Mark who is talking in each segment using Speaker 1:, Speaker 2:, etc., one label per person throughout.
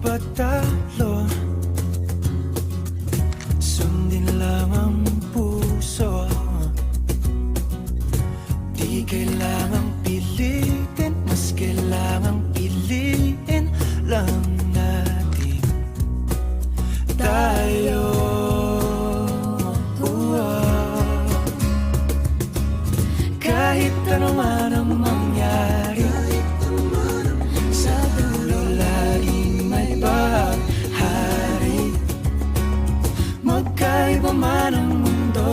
Speaker 1: magpatalo. Sundin lang ang puso, di kailangang pilitin, mas kailangang piliin lang natin tayo. Kahit ano man ang mangyari, sa dulo laging may bahari. Magkaiba man ang mundo,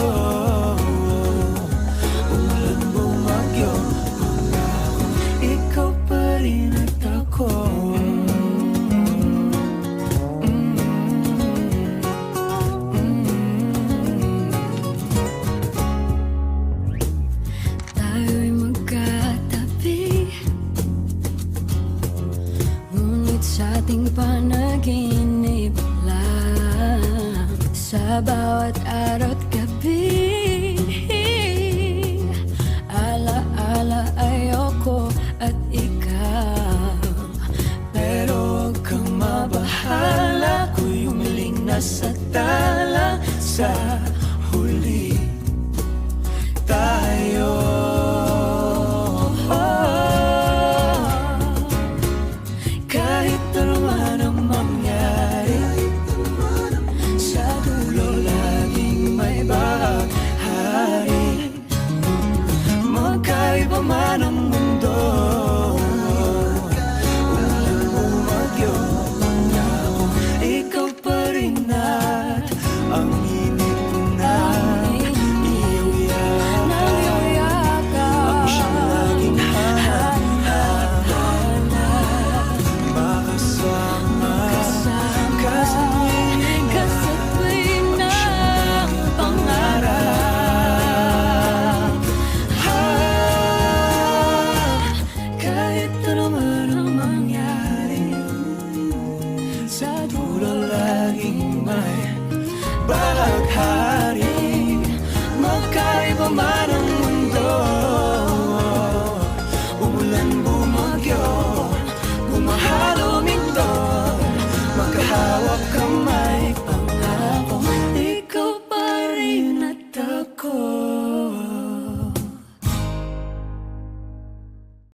Speaker 1: ulan bumagyo, pangako ikaw pa rin at ako.
Speaker 2: Tayo'y magkatabi, ngunit sa ating panaginip lang. Sa bawat araw at gabi, ala-ala ayoko at ikaw.
Speaker 1: Pero huwag kang mabahala, ako'y umiling na sa tala. Sa huli tayo. Kahit ano man ang mangyari, sa dulo laging may bahari. Magkaiba man ang mundo, ulan bumagyo, pangako ikaw pa rin at ang init na iyong yakap. Ako siyang laging hanap, makasama ka sa tuwing ng pangarap. Kahit ano man ang mangyari, sa dulo laging may bahagi.